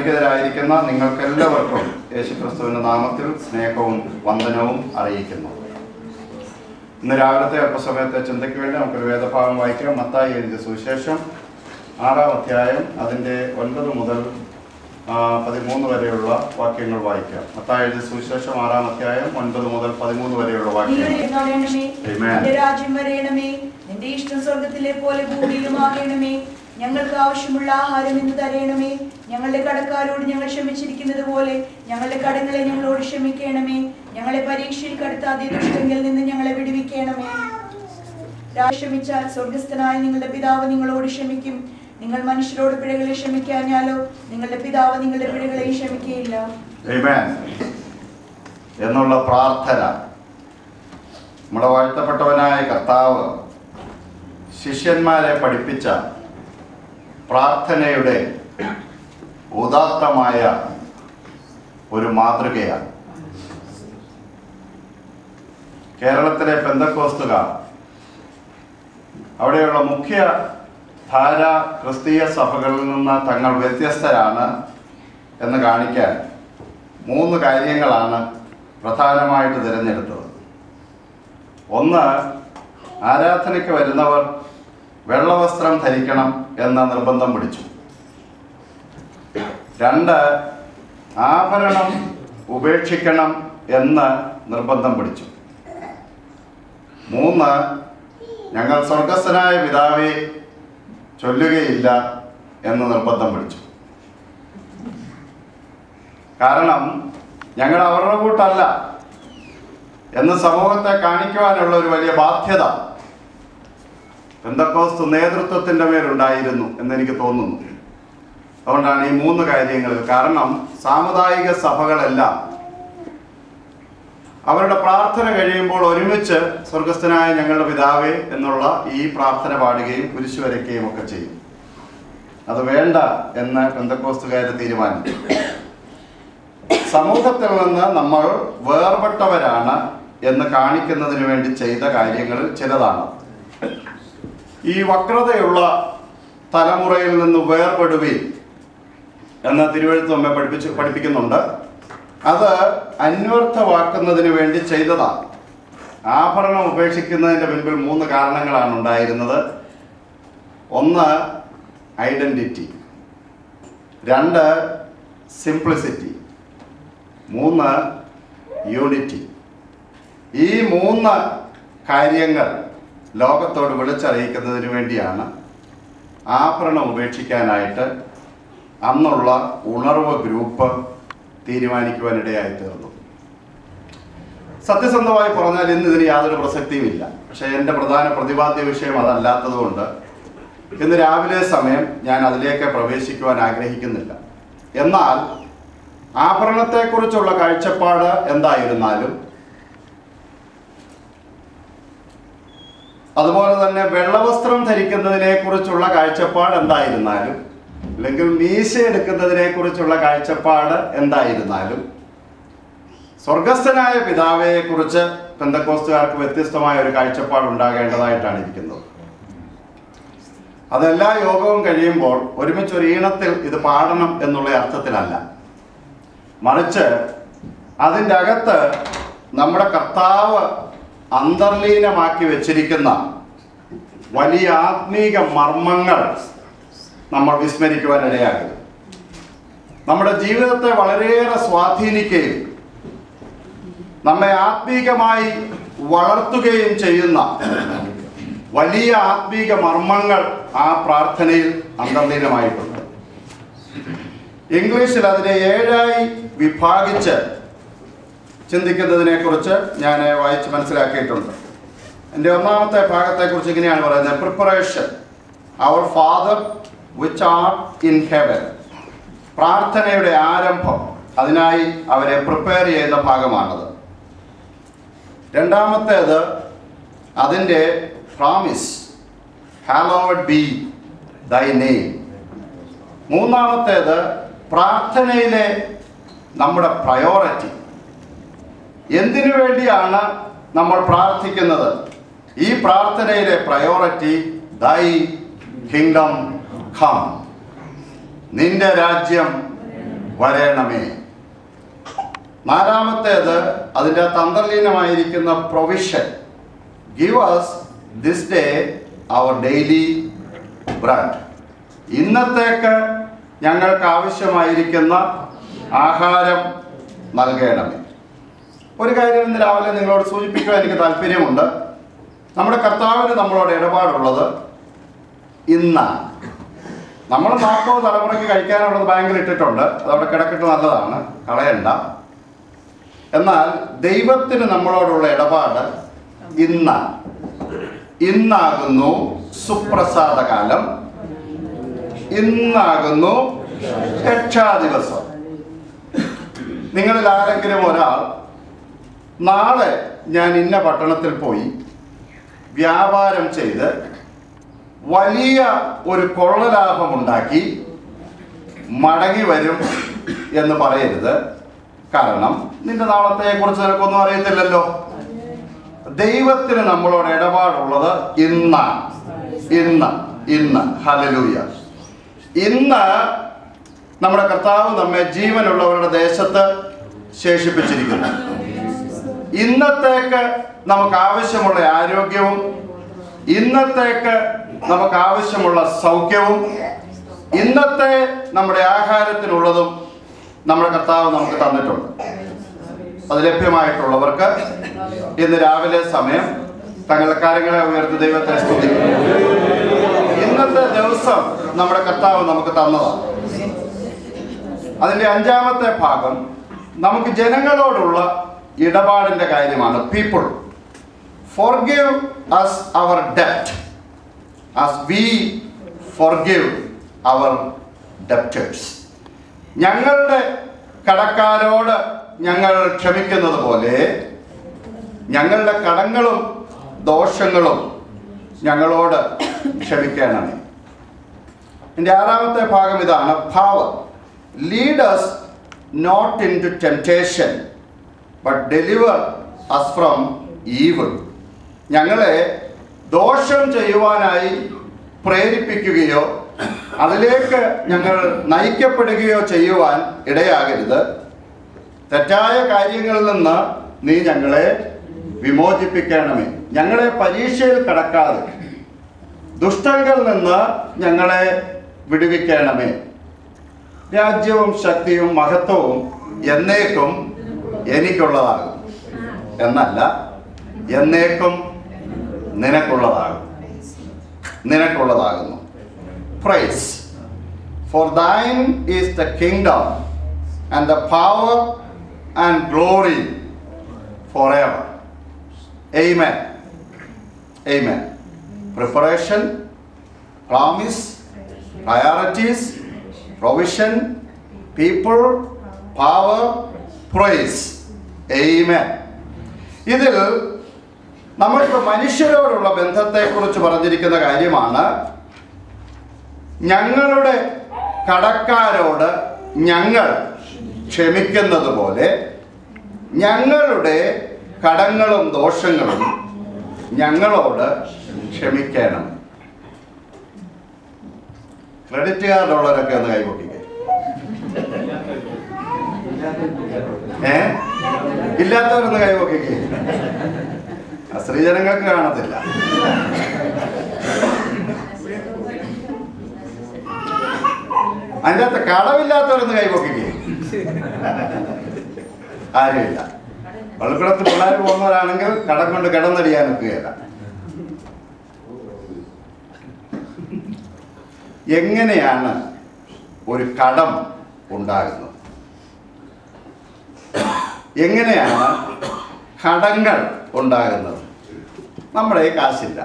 സന്നിഹിതരായിരിക്കുന്ന നിങ്ങൾക്കെല്ലാവർക്കും യേശുക്രിസ്തുവിന്റെ നാമത്തിൽ സ്നേഹവും വന്ദനവും അറിയിക്കുന്നു. ഇന്ന് രാവിലത്തെ അല്പസമയത്തെ ചിന്തയ്ക്ക് വേണ്ടി നമുക്കൊരു വേദഭാഗം വായിക്കാം. മത്തായി എഴുതിയ സുവിശേഷം 6-ാം അധ്യായം അതിൻ്റെ 9 മുതൽ 13 വരെയുള്ള വാക്യങ്ങൾ വായിക്കാം. മത്തായി എഴുതിയ സുവിശേഷം 6-ാം അധ്യായം 9 മുതൽ 13 വരെയുള്ള വാക്യങ്ങൾ. രാജ്യം വരേണമേ, നിന്റെ ഇഷ്ടം സ്വർഗത്തിലെ പോലെ ഭൂമിയിലുമാകണമേ. ഞങ്ങൾക്ക് ആവശ്യമുള്ള ആഹാരം ഇന്ന് തരയണമേ. ഞങ്ങളുടെ കടക്കാരോട് ഞങ്ങൾ ക്ഷമിച്ചിരിക്കുന്നത് പോലെ ഞങ്ങളുടെ കടങ്ങളെ ഞങ്ങളോട് ക്ഷമിക്കണമേ. ഞങ്ങളെ പരീക്ഷയിൽ കടത്താതെ ദുഷ്ടങ്കിൽ നിന്ന് ഞങ്ങളെ വിടുവിക്കണമേ. ക്ഷമിച്ചാൽ സ്വർഗസ്ഥനായ നിങ്ങളുടെ പിതാവ് നിങ്ങളോട് ക്ഷമിക്കും. നിങ്ങൾ മനുഷ്യരോട് പിഴകളെ ക്ഷമിക്കാഞ്ഞാലോ നിങ്ങളുടെ പിതാവ് നിങ്ങളുടെ പിഴകളെ ക്ഷമിക്കുകയില്ല. എന്നുള്ള പ്രാർത്ഥന നമ്മുടെ വാഴ്ത്തപ്പെട്ടവനായ കർത്താവ് ശിഷ്യന്മാരെ പഠിപ്പിച്ച പ്രാർത്ഥനയുടെ ഉദാത്തമായ ഒരു മാതൃകയാണ്. കേരളത്തിലെ പെന്തക്കോസ്തുകാർ അവിടെയുള്ള മുഖ്യ ധാര ക്രിസ്തീയ സഭകളിൽ നിന്ന് തങ്ങൾ വ്യത്യസ്തരാണ് എന്ന് കാണിക്കാൻ 3 കാര്യങ്ങളാണ് പ്രധാനമായിട്ട് തിരഞ്ഞെടുത്തത്. ഒന്ന്, ആരാധനയ്ക്ക് വരുന്നവർ വെള്ളവസ്ത്രം ധരിക്കണം എന്ന നിർബന്ധം പിടിച്ചു. 2, ആഭരണം ഉപേക്ഷിക്കണം എന്ന് നിർബന്ധം പിടിച്ചു. 3, ഞങ്ങൾ സ്വർഗസ്ഥനായ പിതാവേ ചൊല്ലുകയില്ല എന്ന് നിർബന്ധം പിടിച്ചു. കാരണം ഞങ്ങൾ അവരുടെ കൂട്ടല്ല എന്ന് സമൂഹത്തെ കാണിക്കുവാനുള്ള ഒരു വലിയ ബാധ്യത പെന്തക്കോസ്ത് നേതൃത്വത്തിൻ്റെ മേലുണ്ടായിരുന്നു എന്നെനിക്ക് തോന്നുന്നു. അതുകൊണ്ടാണ് ഈ 3 കാര്യങ്ങളിൽ. കാരണം സാമുദായിക സഭകളെല്ലാം അവരുടെ പ്രാർത്ഥന കഴിയുമ്പോൾ ഒരുമിച്ച് സ്വർഗസ്ഥനായ ഞങ്ങളുടെ പിതാവേ എന്നുള്ള ഈ പ്രാർത്ഥന പാടുകയും കുരിശു വരയ്ക്കുകയും ഒക്കെ ചെയ്യും. അത് വേണ്ട എന്ന് പെന്തക്കോസ്തുകാർ തീരുമാനിച്ചു. സമൂഹത്തിൽ നിന്ന് നമ്മൾ വേർപെട്ടവരാണ് എന്ന് കാണിക്കുന്നതിന് വേണ്ടി ചെയ്ത കാര്യങ്ങളിൽ ചിലതാണ്. ഈ വക്രതയുള്ള തലമുറയിൽ നിന്ന് വേർപെടുവീൻ എന്ന് തിരുവെഴുത്ത് നമ്മെ പഠിപ്പിക്കുന്നുണ്ട്. അത് അന്വർത്ഥമാക്കുന്നതിന് വേണ്ടി ചെയ്തതാണ്. ആഭരണം ഉപേക്ഷിക്കുന്നതിൻ്റെ പിൻപിൽ 3 കാരണങ്ങളാണ് ഉണ്ടായിരുന്നത്. 1, ഐഡൻറ്റിറ്റി. 2, സിംപ്ലിസിറ്റി. 3, യൂണിറ്റി. ഈ 3 കാര്യങ്ങൾ ലോകത്തോട് വിളിച്ചറിയിക്കുന്നതിന് വേണ്ടിയാണ് ആഭരണം ഉപേക്ഷിക്കാനായിട്ട് അന്നുള്ള ഉണർവ് ഗ്രൂപ്പ് തീരുമാനിക്കുവാനിടയായി തീർന്നു. സത്യസന്ധമായി പറഞ്ഞാൽ ഇന്ന് ഇതിന് യാതൊരു പ്രസക്തിയുമില്ല. പക്ഷേ എൻ്റെ പ്രധാന പ്രതിപാദ്യ വിഷയം അതല്ലാത്തതുകൊണ്ട് ഇന്ന് രാവിലെ സമയം ഞാൻ അതിലേക്ക് പ്രവേശിക്കുവാൻ ആഗ്രഹിക്കുന്നില്ല. എന്നാൽ ആഭരണത്തെക്കുറിച്ചുള്ള കാഴ്ചപ്പാട് എന്തായിരുന്നാലും അതുപോലെ തന്നെ വെള്ളവസ്ത്രം ധരിക്കുന്നതിനെ കുറിച്ചുള്ള കാഴ്ചപ്പാട് എന്തായിരുന്നാലും അല്ലെങ്കിൽ മീശ എടുക്കുന്നതിനെ കുറിച്ചുള്ള കാഴ്ചപ്പാട് എന്തായിരുന്നാലും സ്വർഗസ്ഥനായ പിതാവയെ കുറിച്ച് പെന്തക്കോസ്തുകാർക്ക് വ്യത്യസ്തമായ ഒരു കാഴ്ചപ്പാട് ഉണ്ടാകേണ്ടതായിട്ടാണ് ഇരിക്കുന്നത്. അതെല്ലാ യോഗവും കഴിയുമ്പോൾ ഒരുമിച്ചൊരു ഈണത്തിൽ ഇത് പാടണം എന്നുള്ള അർത്ഥത്തിലല്ല, മറിച്ച് അതിൻ്റെ അകത്ത് നമ്മുടെ കർത്താവ് അന്തർലീനമാക്കി വെച്ചിരിക്കുന്ന വലിയ ആത്മീക മർമ്മങ്ങൾ നമ്മൾ വിസ്മരിക്കുവാനിടയാകരുത്. നമ്മുടെ ജീവിതത്തെ വളരെയേറെ സ്വാധീനിക്കുകയും നമ്മെ ആത്മീകമായി വളർത്തുകയും ചെയ്യുന്ന വലിയ ആത്മീക മർമ്മങ്ങൾ ആ പ്രാർത്ഥനയിൽ അന്തർലീനമായിട്ടുണ്ട്. ഇംഗ്ലീഷിൽ അതിനെ 7ആയി വിഭാഗിച്ച് ചിന്തിക്കുന്നതിനെക്കുറിച്ച് ഞാൻ വായിച്ച് മനസ്സിലാക്കിയിട്ടുണ്ട്. എൻ്റെ 1ാമത്തെ ഭാഗത്തെക്കുറിച്ച് ഇങ്ങനെയാണ് പറയുന്നത്: preparation, our father which art in heaven. പ്രാർത്ഥനയുടെ ആരംഭം, അതിനായി അവരെ പ്രിപ്പയർ ചെയ്യുന്ന ഭാഗമാണത്. 2ാമത്തേത് അതിൻ്റെ promise, hallowed be thy name. 3ാമത്തേത് പ്രാർത്ഥനയിലെ നമ്മുടെ പ്രയോറിറ്റി. എന്തിനു വേണ്ടിയാണ് നമ്മൾ പ്രാർത്ഥിക്കുന്നത്? ഈ പ്രാർത്ഥനയിലെ പ്രയോറിറ്റി thy kingdom come, നിന്റെ രാജ്യം വരണമേ. നാലാമത്തേത് അതിൻ്റെ അന്തർലീനമായിരിക്കുന്ന provision. Give us this day our daily bread. ഇന്നത്തേക്ക് ഞങ്ങൾക്ക് ആവശ്യമായിരിക്കുന്ന ആഹാരം നൽകണമേ. ഒരു കാര്യം ഇന്ന് രാവിലെ നിങ്ങളോട് സൂചിപ്പിക്കുവാൻ എനിക്ക് താല്പര്യമുണ്ട്. നമ്മുടെ കർത്താവിന് നമ്മളോട് ഇടപാടുള്ളത് ഇന്നാണ്. നമ്മൾ 40 തലമുറയ്ക്ക് കഴിക്കാനുള്ളത് ബാങ്കിൽ ഇട്ടിട്ടുണ്ട്, അതവിടെ കിടക്കിട്ട് നല്ലതാണ്, കളയണ്ട. എന്നാൽ ദൈവത്തിന് നമ്മളോടുള്ള ഇടപാട് ഇന്നാണ്. ഇന്നാകുന്നു സുപ്രസാദകാലം, ഇന്നാകുന്നു രക്ഷാദിവസം. നിങ്ങളിൽ ആരെങ്കിലും ഒരാൾ നാളെ ഞാൻ ഇന്ന പട്ടണത്തിൽ പോയി വ്യാപാരം ചെയ്ത് വലിയ ഒരു കൊള്ളലാഭമുണ്ടാക്കി മടങ്ങി വരും എന്ന് പറയരുത്. കാരണം നിന്റെ നാളത്തെക്കുറിച്ച് നിനക്കൊന്നും അറിയത്തില്ലല്ലോ. ദൈവത്തിന് നമ്മളോട് ഇടപാടുള്ളത് ഇന്നാണ്. ഇന്ന് ഹല്ലേലൂയ. ഇന്ന് നമ്മുടെ കർത്താവ് നമ്മെ ജീവനുള്ളവരുടെ ദേശത്ത് ശേഷിപ്പിച്ചിരിക്കുന്നു. ഇന്നത്തേക്ക് നമുക്ക് ആവശ്യമുള്ള ആരോഗ്യവും ഇന്നത്തേക്ക് നമുക്ക് ആവശ്യമുള്ള സൗഖ്യവും ഇന്നത്തെ നമ്മുടെ ആഹാരത്തിനുള്ളതും നമ്മുടെ കർത്താവ് നമുക്ക് തന്നിട്ടുണ്ട്. അത് ലഭ്യമായിട്ടുള്ളവർക്ക് ഇന്ന് രാവിലെ സമയം തങ്ങളുടെ കാര്യങ്ങളെ ഉയർത്തി ദൈവത്തെ സ്തുതിക്കും. ഇന്നത്തെ ദിവസം നമ്മുടെ കർത്താവ് നമുക്ക് തന്നതാണ്. അതിൻ്റെ 5-ാമത്തെ ഭാഗം നമുക്ക് ജനങ്ങളോടുള്ള ഇടപാടിൻ്റെ കാര്യമാണ്. People forgive us our debt as we forgive our debtors. ഞങ്ങളുടെ കടക്കാരോട് ഞങ്ങൾ ക്ഷമിക്കുന്നത് പോലെ ഞങ്ങളുടെ കടങ്ങളും ദോഷങ്ങളും ഞങ്ങളോട് ക്ഷമിക്കണമേ. എൻ്റെ 6-ാമത്തെ ഭാഗം ഇതാണ്. Power lead us not into temptation but deliver us from evil. ഞങ്ങളെ ദോഷം ചെയ്യുവാനായി പ്രേരിപ്പിക്കുകയോ അതിലേക്ക് ഞങ്ങൾ നയിക്കപ്പെടുകയോ ചെയ്യുവാൻ ഇടയാകരുത്. തെറ്റായ കാര്യങ്ങളിൽ നിന്ന് നീ ഞങ്ങളെ വിമോചിപ്പിക്കണമേ. ഞങ്ങളെ പരീക്ഷയിൽ കടക്കാതെ ദുഷ്ടങ്ങളിൽ നിന്ന് ഞങ്ങളെ വിടുവിക്കണമേ. രാജ്യവും ശക്തിയും മഹത്വവും എന്നേക്കും എനിക്കുള്ളതാകും എന്നല്ല, എന്നേക്കും നിനക്കുള്ളതാകുന്നു. Praise. For thine is the kingdom and the power and glory forever. Amen. Amen. Preparation, promise, priorities, provision, people, power, praise. Amen. ഇതിൽ നമ്മൾക്ക് മനുഷ്യരോടുള്ള ബന്ധത്തെക്കുറിച്ച് പറഞ്ഞിരിക്കുന്ന കാര്യമാണ്. ഞങ്ങളുടെ കടക്കാരോട് ഞങ്ങൾ ക്ഷമിക്കുന്നത് പോലെ ഞങ്ങളുടെ കടങ്ങളും ദോഷങ്ങളും ഞങ്ങളോട് ക്ഷമിക്കണം. ക്രെഡിറ്റ് കാർഡുള്ളവരൊക്കെ ഒന്ന് കൈപൊക്കിക്കേ. ഇല്ലാത്തവരൊന്ന് കൈപൊക്കിക്കേ. സ്ത്രീജനങ്ങൾക്ക് കാണത്തില്ല. അതിൻ്റെ അകത്ത് കടമില്ലാത്തവരൊന്ന് കൈപൊക്കിക്കേ. ആരുമില്ല. പള്ളിക്കുളത്ത് പിള്ളേർ പോകുന്നവരാണെങ്കിൽ കടം കൊണ്ട് കിടന്നടിയാൻ നിൽക്കുകയില്ല. എങ്ങനെയാണ് ഒരു കടം ഉണ്ടാകുന്നത്? എങ്ങനെയാണ് കടങ്ങൾ ഉണ്ടാകുന്നത്? നമ്മുടെ കാശില്ല,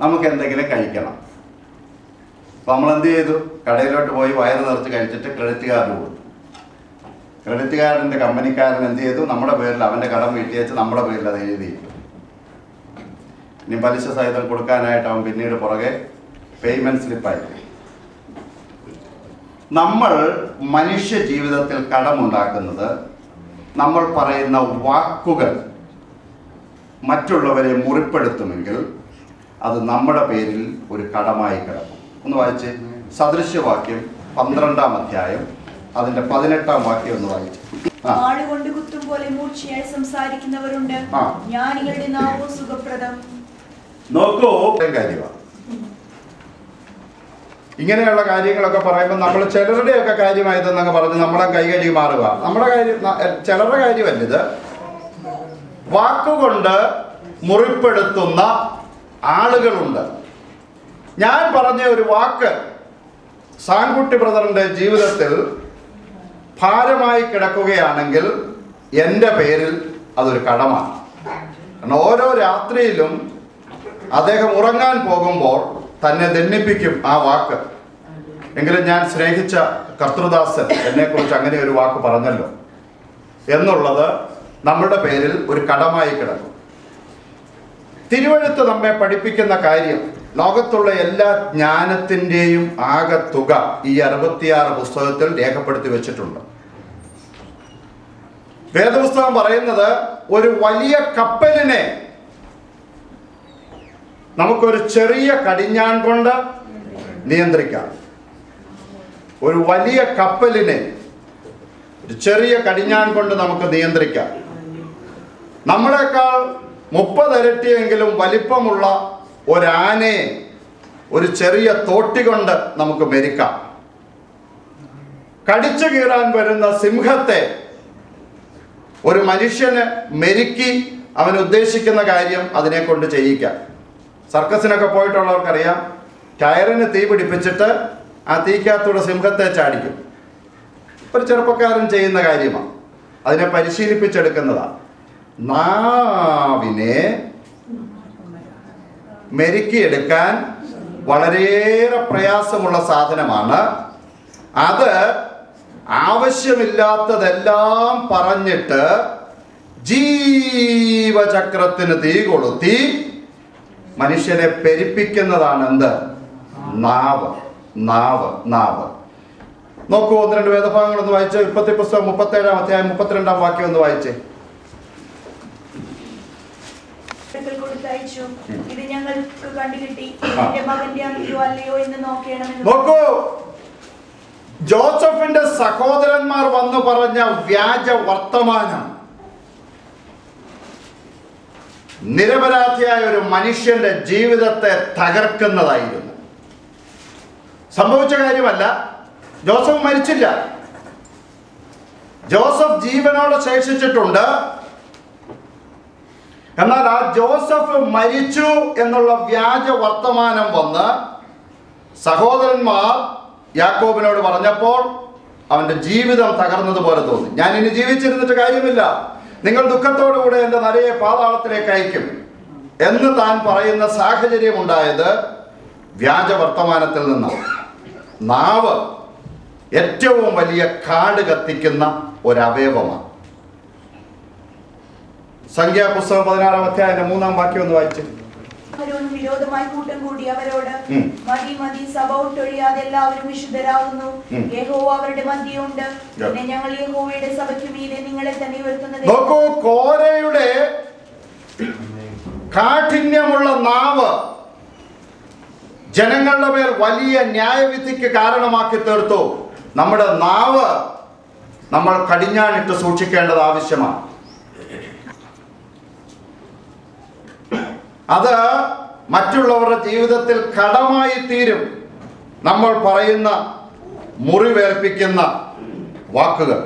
നമുക്ക് എന്തെങ്കിലും കഴിക്കണം. അപ്പം നമ്മൾ എന്ത് ചെയ്തു? കടയിലോട്ട് പോയി വയറ് നിറച്ച് കഴിച്ചിട്ട് ക്രെഡിറ്റ് കാർഡ് കൊടുത്തു. ക്രെഡിറ്റ് കാർഡിൻ്റെ കമ്പനിക്കാരൻ എന്ത് ചെയ്തു? നമ്മുടെ പേരിൽ അവൻ്റെ കടം വീട്ടി വെച്ച് നമ്മുടെ പേരിൽ അത് എഴുതിയിട്ടു. ഇനി പലിശ സഹിതം കൊടുക്കാനായിട്ട് അവൻ പിന്നീട് പുറകെ പേയ്മെൻറ്റ് സ്ലിപ്പായി. നമ്മൾ മനുഷ്യ ജീവിതത്തിൽ കടമുണ്ടാക്കുന്നത് നമ്മൾ പറയുന്ന വാക്കുകൾ മറ്റുള്ളവരെ മുറിപ്പെടുത്തുമെങ്കിൽ അത് നമ്മുടെ പേരിൽ ഒരു കടമായി കിടക്കും. ഒന്ന് വായിച്ച് സദൃശ്യവാക്യം 12-ാം അധ്യായം അതിന്റെ 18-ാം വാക്യം ഒന്ന് വായിച്ചു. ആളുകൊണ്ട് കുത്തും പോലെ മൂർച്ചയായി സംസാരിക്കുന്നവരുണ്ട്, ജ്ഞാനികളുടെ നാവോ സുഖപ്രദം. നോക്കൂ, കാര്യമാണ് ഇങ്ങനെയുള്ള കാര്യങ്ങളൊക്കെ പറയുമ്പോൾ നമ്മൾ ചിലരുടെയൊക്കെ കാര്യമായതെന്നൊക്കെ പറഞ്ഞ് നമ്മളെ കൈകഴുകി മാറുക. നമ്മുടെ കാര്യം, ചിലരുടെ കാര്യമല്ലിത്. വാക്കുകൊണ്ട് മുറിപ്പെടുത്തുന്ന ആളുകളുണ്ട്. ഞാൻ പറഞ്ഞ ഒരു വാക്ക് സാൻകുട്ടി ബ്രദറിന്റെ ജീവിതത്തിൽ ഭാരമായി കിടക്കുകയാണെങ്കിൽ എൻ്റെ പേരിൽ അതൊരു കടമാണ്. കാരണം ഓരോ രാത്രിയിലും അദ്ദേഹം ഉറങ്ങാൻ പോകുമ്പോൾ തന്നെ ദണ്ഡിപ്പിക്കും ആ വാക്ക്. എങ്കിലും ഞാൻ സ്നേഹിച്ച കർത്തൃദാസൻ എന്നെക്കുറിച്ച് അങ്ങനെ ഒരു വാക്ക് പറഞ്ഞല്ലോ എന്നുള്ളത് നമ്മളുടെ പേരിൽ ഒരു കടമായി കിടക്കും. തിരുവെഴുത്ത് നമ്മെ പഠിപ്പിക്കുന്ന കാര്യം, ലോകത്തുള്ള എല്ലാ ജ്ഞാനത്തിൻ്റെയും ആകെ തുക ഈ 66 പുസ്തകത്തിൽ രേഖപ്പെടുത്തി വെച്ചിട്ടുണ്ട്. വേദപുസ്തകം പറയുന്നത് ഒരു വലിയ കപ്പലിനെ നമുക്കൊരു ചെറിയ കടിഞ്ഞാൺ കൊണ്ട് നിയന്ത്രിക്കാം. ഒരു വലിയ കപ്പലിനെ ഒരു ചെറിയ കടിഞ്ഞാൺ കൊണ്ട് നമുക്ക് നിയന്ത്രിക്കാം. നമ്മളെക്കാൾ 30 ഇരട്ടിയെങ്കിലും വലിപ്പമുള്ള ഒരാനയെ ഒരു ചെറിയ തോട്ടി കൊണ്ട് നമുക്ക് മെരിക്കാം. കടിച്ചു കീറാൻ വരുന്ന സിംഹത്തെ ഒരു മനുഷ്യന് മെരുക്കി അവൻ ഉദ്ദേശിക്കുന്ന കാര്യം അതിനെ കൊണ്ട് ചെയ്യിക്കാം. സർക്കസിനൊക്കെ പോയിട്ടുള്ളവർക്കറിയാം, ടയറിന് തീ പിടിപ്പിച്ചിട്ട് ആ തീക്കകത്തൂടെ സിംഹത്തെ ചാടിക്കും. ഒരു ചെറുപ്പക്കാരൻ ചെയ്യുന്ന കാര്യമാണ്, അതിനെ പരിശീലിപ്പിച്ചെടുക്കുന്നതാണ്. നാവിനെ മെരുക്കിയെടുക്കാൻ വളരെയേറെ പ്രയാസമുള്ള സാധനമാണ്. അത് ആവശ്യമില്ലാത്തതെല്ലാം പറഞ്ഞിട്ട് ജീവചക്രത്തിന് തീ കൊളുത്തി മനുഷ്യനെ പെരുപ്പിക്കുന്നതാണ് എന്ത്? നാവ്. നാവ് നാവ് നോക്കൂ, 1-2 വേദഭാഗങ്ങളൊന്ന് വായിച്ച്. ഉൽപ്പത്തി പുസ്തകം 37-ാം അധ്യായം 32-ാം വാക്യം ഒന്ന് വായിച്ചേ. ഇത് ഞങ്ങൾക്ക് കണ്ടുകിട്ടി, എന്റെ മകന്റെ അല്ലയോ അല്ലയോ എന്ന് നോക്കണമെന്ന്. നോക്കൂ, ജോസഫിന്റെ സഹോദരന്മാർ വന്നു പറഞ്ഞ വ്യാജ വർത്തമാനം നിരപരാധിയായ ഒരു മനുഷ്യന്റെ ജീവിതത്തെ തകർക്കുന്നതായിരുന്നു. സംഭവിച്ച കാര്യമല്ല, ജോസഫ് മരിച്ചില്ല, ജോസഫ് ജീവനോടെ ശേഷിച്ചിട്ടുണ്ട്. എന്നാൽ ആ ജോസഫ് മരിച്ചു എന്നുള്ള വ്യാജ വർത്തമാനം വന്ന് സഹോദരന്മാർ യാക്കോബിനോട് പറഞ്ഞപ്പോൾ അവന്റെ ജീവിതം തകർന്നതുപോലെ തോന്നി. ഞാൻ ഇനി ജീവിച്ചിരുന്നിട്ട് കാര്യമില്ല, നിങ്ങൾ ദുഃഖത്തോടുകൂടെ എൻ്റെ നരയെ പാതാളത്തിലേക്ക് അയക്കും എന്ന് താൻ പറയുന്ന സാഹചര്യം ഉണ്ടായത് വ്യാജ വർത്തമാനത്തിൽ നിന്നാണ്. നാവ് ഏറ്റവും വലിയ കാട് കത്തിക്കുന്ന ഒരവയവമാണ്. സംഖ്യാപുസ്തകം 16-ാം അധ്യായം 3-ാം വാക്യം ഒന്ന് വായിച്ചു. വിരോധമായി കൂട്ടം കൂടി അവരോട്, മതി മതി, സഭ ഒട്ടൊഴിയാതെ എല്ലാവരും വിശുദ്ധരാകുന്നു, യഹോവ അവരുടെ മധ്യയുണ്ട്, പിന്നെ ഞങ്ങൾ യഹോവയുടെ സഭയ്ക്ക് മീതെ നിങ്ങളെ തന്നെ ഉയർത്തുന്നത്. നോക്കൂ, കോരയുടെ കാഠിന്യമുള്ള നാവ് ജനങ്ങളുടെ മേൽ വലിയ ന്യായവിധിക്ക് കാരണമാക്കി തീർത്തു. നമ്മുടെ നാവ് നമ്മൾ കടിഞ്ഞാണിട്ട് സൂക്ഷിക്കേണ്ടത് ആവശ്യമാണ്. അത് മറ്റുള്ളവരുടെ ജീവിതത്തിൽ കടമായി തീരും. നമ്മൾ പറയുന്ന മുറിവേൽപ്പിക്കുന്ന വാക്കുകൾ.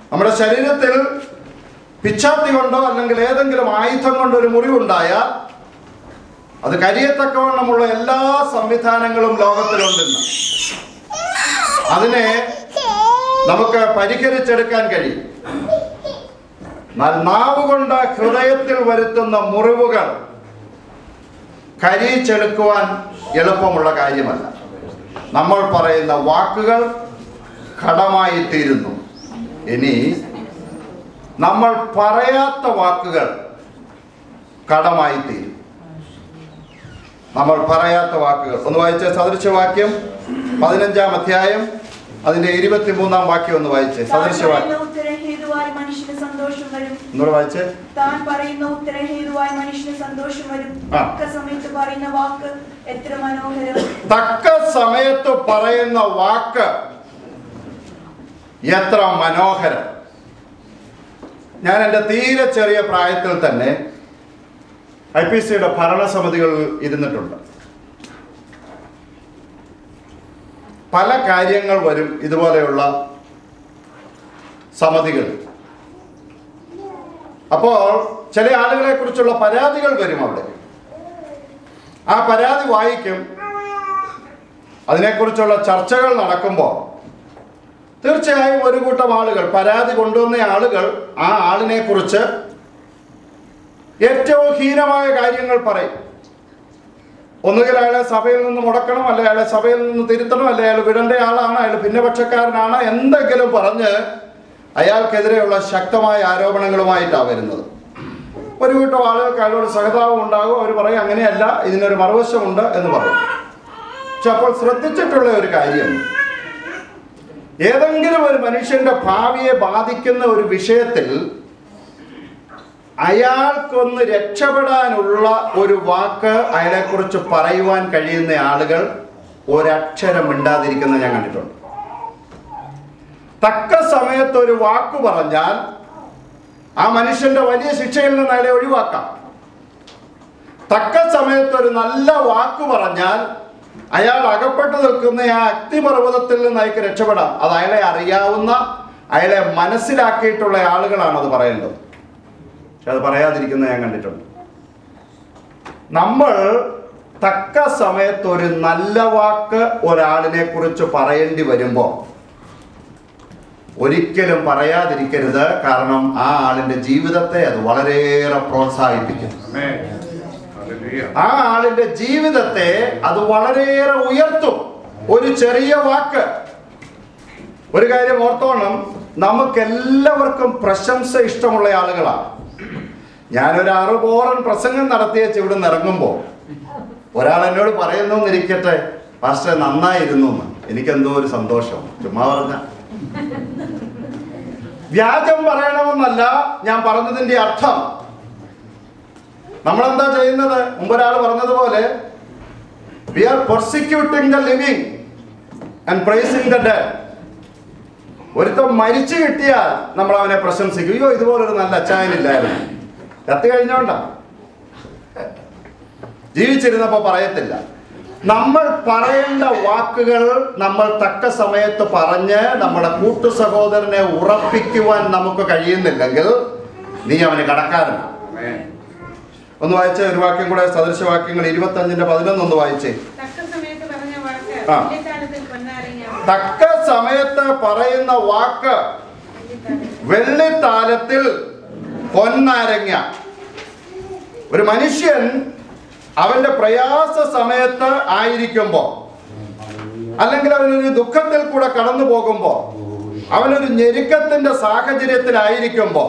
നമ്മുടെ ശരീരത്തിൽ പിച്ചാത്തി കൊണ്ടോ അല്ലെങ്കിൽ ഏതെങ്കിലും ആയുധം കൊണ്ടോ ഒരു മുറിവുണ്ടായാൽ അത് കരിയത്തക്കവണ്ണമുള്ള എല്ലാ സംവിധാനങ്ങളും ലോകത്തിലുണ്ടെന്ന് അതിനെ നമുക്ക് പരിഹരിച്ചെടുക്കാൻ കഴിയും. എന്നാൽ നാവ് കൊണ്ട് ഹൃദയത്തിൽ വരുത്തുന്ന മുറിവുകൾ കരിച്ചെടുക്കുവാൻ എളുപ്പമുള്ള കാര്യമല്ല. നമ്മൾ പറയുന്ന വാക്കുകൾ കടമായി തീരുന്നു. ഇനി നമ്മൾ പറയാത്ത വാക്കുകൾ കടമായി തീരും. നമ്മൾ പറയാത്ത വാക്കുകൾ ഒന്ന് വായിച്ച സദൃശവാക്യം 15-ാം അധ്യായം അതിന്റെ 23-ാം വാക്യം ഒന്ന് വായിച്ചേ. സദൃശവാക്യം ഹേതുവായി മനുഷ്യന് സന്തോഷം വരും. എന്നോട് വായിച്ചേ. താൻ പറയുന്ന ഉത്തരം ഹേതുവായി മനുഷ്യന് സന്തോഷം വരും. തക്ക സമയത്ത് പറയുന്ന വാക്ക് എത്ര മനോഹരം. തക്ക സമയത്ത് പറയുന്ന വാക്ക് എത്ര മനോഹരം. ഞാൻ എൻ്റെ തീരെ ചെറിയ പ്രായത്തിൽ തന്നെ IPCയുടെ ഭരണസമിതികളിൽ ഇരുന്നിട്ടുണ്ട്. പല കാര്യങ്ങൾ വരും ഇതുപോലെയുള്ള സമിതികൾ. അപ്പോൾ ചില ആളുകളെ കുറിച്ചുള്ള പരാതികൾ വരും അവിടെ. ആ പരാതി വായിക്കും. അതിനെക്കുറിച്ചുള്ള ചർച്ചകൾ നടക്കുമ്പോൾ തീർച്ചയായും ഒരു കൂട്ടം ആളുകൾ, പരാതി കൊണ്ടുവന്ന ആളുകൾ, ആ ആളിനെ കുറിച്ച് ഏറ്റവും ഹീനമായ കാര്യങ്ങൾ പറയും. ഒന്നുകിൽ അയാളെ സഭയിൽ നിന്ന് മുടക്കണം, അല്ലെ അയാളെ സഭയിൽ നിന്ന് തിരുത്തണം, അല്ലെ അയാൾ വിടേണ്ട ആളാണ്, അയാൾ ഭിന്നപക്ഷക്കാരനാണ്, എന്തെങ്കിലും പറഞ്ഞ് അയാൾക്കെതിരെയുള്ള ശക്തമായ ആരോപണങ്ങളുമായിട്ടാണ് വരുന്നത്. ഒരു കൂട്ടം ആളുകൾക്ക് അയാളോട് സഹതാപം ഉണ്ടാകും. അവർ പറയും അങ്ങനെയല്ല, ഇതിനൊരു മറുവശമുണ്ട് എന്ന് പറയും. പക്ഷെ അപ്പോൾ ശ്രദ്ധിച്ചിട്ടുള്ള ഒരു കാര്യം, ഏതെങ്കിലും ഒരു മനുഷ്യന്റെ ഭാവിയെ ബാധിക്കുന്ന ഒരു വിഷയത്തിൽ അയാൾക്കൊന്ന് രക്ഷപ്പെടാനുള്ള ഒരു വാക്ക് അയാളെക്കുറിച്ച് പറയുവാൻ കഴിയുന്ന ആളുകൾ ഒരക്ഷരം മിണ്ടാതിരിക്കുന്നത് ഞാൻ കണ്ടിട്ടുണ്ട്. തക്ക സമയത്ത് ഒരു വാക്ക് പറഞ്ഞാൽ ആ മനുഷ്യന്റെ വലിയ ശിക്ഷയിൽ നിന്ന് അയാളെ ഒഴിവാക്കാം. തക്ക സമയത്ത് ഒരു നല്ല വാക്ക് പറഞ്ഞാൽ അയാൾ അകപ്പെട്ടു നിൽക്കുന്ന ആ അഗ്നിപർവ്വതത്തിൽ നിന്ന് അയാൾക്ക് രക്ഷപ്പെടാം. അത് അയാളെ അറിയാവുന്ന, അയാളെ മനസ്സിലാക്കിയിട്ടുള്ള ആളുകളാണ് അത് പറയേണ്ടത്. പക്ഷെ അത് പറയാതിരിക്കുന്നത് ഞാൻ കണ്ടിട്ടുണ്ട്. നമ്മൾ തക്ക സമയത്ത് ഒരു നല്ല വാക്ക് ഒരാളിനെ കുറിച്ച് പറയേണ്ടി വരുമ്പോൾ ഒരിക്കലും പറയാതിരിക്കരുത്. കാരണം ആ ആളിന്റെ ജീവിതത്തെ അത് വളരെയേറെ പ്രോത്സാഹിപ്പിക്കും. ആ ആളിന്റെ ജീവിതത്തെ അത് വളരെയേറെ ഉയർത്തും. ഒരു ചെറിയ വാക്ക്. ഒരു കാര്യം ഓർത്തോണം, നമുക്കെല്ലാവർക്കും പ്രശംസ ഇഷ്ടമുള്ള ആളുകളാണ്. ഞാനൊരു 6 ബോറൻ പ്രസംഗം നടത്തിയേച്ച് ഇവിടെ നിന്ന് ഇറങ്ങുമ്പോൾ ഒരാൾ എന്നോട് പറയുന്നു എന്നിരിക്കട്ടെ, പാസ്റ്റർ നന്നായിരുന്നു എന്ന്. എനിക്കെന്തോ ഒരു സന്തോഷം. ചുമ്മാ പറഞ്ഞ വ്യാജം പറയണമെന്നല്ല ഞാൻ പറഞ്ഞതിന്റെ അർത്ഥം. നമ്മളെന്താ ചെയ്യുന്നത്? മുമ്പൊരാൾ പറഞ്ഞതുപോലെ we are persecuting the living and praising the dead. ഒരുത്തം മരിച്ചു കിട്ടിയാൽ നമ്മൾ അവനെ പ്രശംസിക്കും. അയ്യോ, ഇതുപോലൊരു നല്ല അച്ചായനില്ലായിരുന്നു. ചത്തു കഴിഞ്ഞോണ്ടാ, ജീവിച്ചിരുന്നപ്പോ പറയത്തില്ല. നമ്മൾ പറയേണ്ട വാക്കുകൾ നമ്മൾ തക്ക സമയത്ത് പറഞ്ഞ് നമ്മുടെ കൂട്ടു സഹോദരനെ ഉറപ്പിക്കുവാൻ നമുക്ക് കഴിയുന്നില്ലെങ്കിൽ നീ അവന് കടക്കാരനാണ്. ഒന്ന് വായിച്ചേ, ഒരു വാക്യം കൂടെ, സദൃശവാക്യങ്ങൾ 25:11 ഒന്ന് വായിച്ചേ. തക്ക സമയത്ത് പറയുന്ന വാക്ക് വെള്ളിത്താലത്തിൽ പൊന്നാരങ്ങ. ഒരു മനുഷ്യൻ അവന്റെ പ്രയാസ സമയത്ത് ആയിരിക്കുമ്പോ, അല്ലെങ്കിൽ അവനൊരു ദുഃഖത്തിൽ കൂടെ കടന്നു പോകുമ്പോ, അവനൊരു ഞെരുക്കത്തിന്റെ സാഹചര്യത്തിലായിരിക്കുമ്പോ,